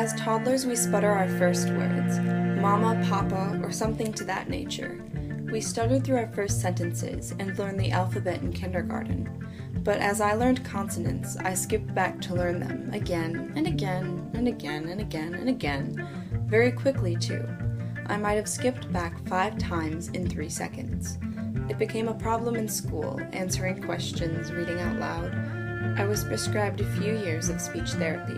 As toddlers, we sputter our first words, mama, papa, or something to that nature. We stuttered through our first sentences and learned the alphabet in kindergarten. But as I learned consonants, I skipped back to learn them again and again and again and again and again. Very quickly, too. I might have skipped back 5 times in 3 seconds. It became a problem in school, answering questions, reading out loud. I was prescribed a few years of speech therapy.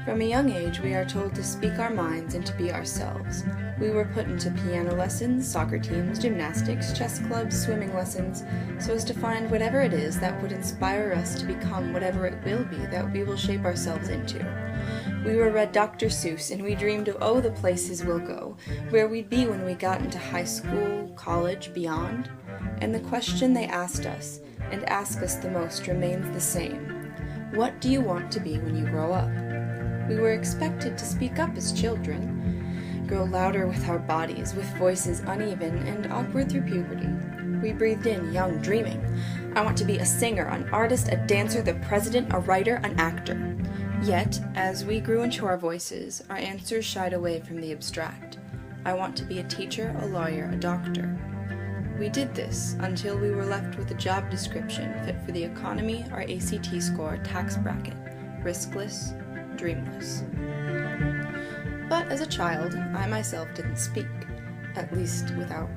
From a young age, we are told to speak our minds and to be ourselves. We were put into piano lessons, soccer teams, gymnastics, chess clubs, swimming lessons, so as to find whatever it is that would inspire us to become whatever it will be that we will shape ourselves into. We were read Dr. Seuss, and we dreamed of, the places we'll go, where we'd be when we got into high school, college, beyond. And the question they asked us, and ask us the most, remains the same. What do you want to be when you grow up? We were expected to speak up as children, grow louder with our bodies, with voices uneven and awkward through puberty. We breathed in young dreaming. I want to be a singer, an artist, a dancer, the president, a writer, an actor. Yet, as we grew into our voices, our answers shied away from the abstract. I want to be a teacher, a lawyer, a doctor. We did this until we were left with a job description fit for the economy, our ACT score, tax bracket, riskless, dreamless. But as a child, I myself didn't speak, at least without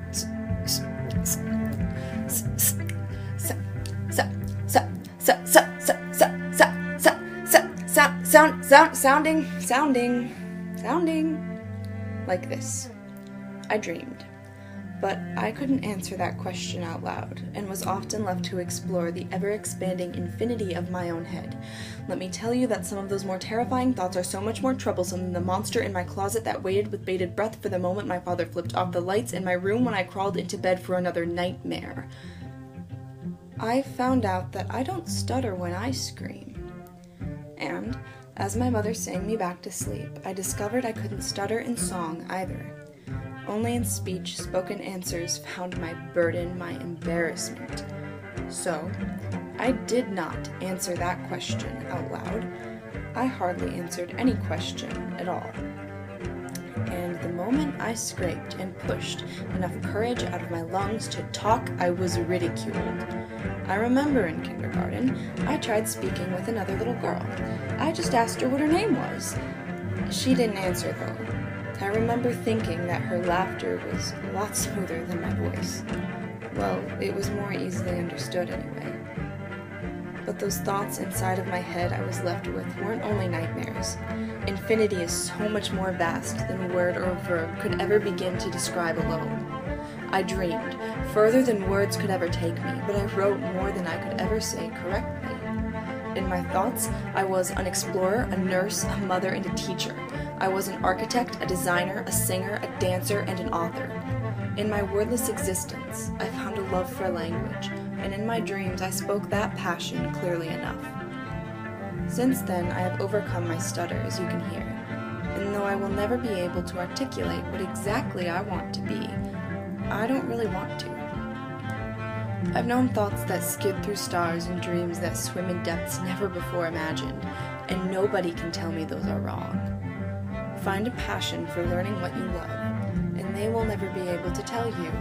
sounding like this. I dreamed. But I couldn't answer that question out loud, and was often left to explore the ever-expanding infinity of my own head. Let me tell you that some of those more terrifying thoughts are so much more troublesome than the monster in my closet that waited with bated breath for the moment my father flipped off the lights in my room when I crawled into bed for another nightmare. I found out that I don't stutter when I scream. And, as my mother sang me back to sleep, I discovered I couldn't stutter in song either. Only in speech, spoken answers found my burden, my embarrassment. So, I did not answer that question out loud. I hardly answered any question at all. And the moment I scraped and pushed enough courage out of my lungs to talk, I was ridiculed. I remember in kindergarten, I tried speaking with another little girl. I just asked her what her name was. She didn't answer, though. I remember thinking that her laughter was a lot smoother than my voice. Well, it was more easily understood anyway. But those thoughts inside of my head I was left with weren't only nightmares. Infinity is so much more vast than word or verb could ever begin to describe alone. I dreamed, further than words could ever take me, but I wrote more than I could ever say correctly. In my thoughts, I was an explorer, a nurse, a mother, and a teacher. I was an architect, a designer, a singer, a dancer, and an author. In my wordless existence, I found a love for language, and in my dreams I spoke that passion clearly enough. Since then, I have overcome my stutter, as you can hear, and though I will never be able to articulate what exactly I want to be, I don't really want to. I've known thoughts that skid through stars and dreams that swim in depths never before imagined, and nobody can tell me those are wrong. Find a passion for learning what you love, and they will never be able to tell you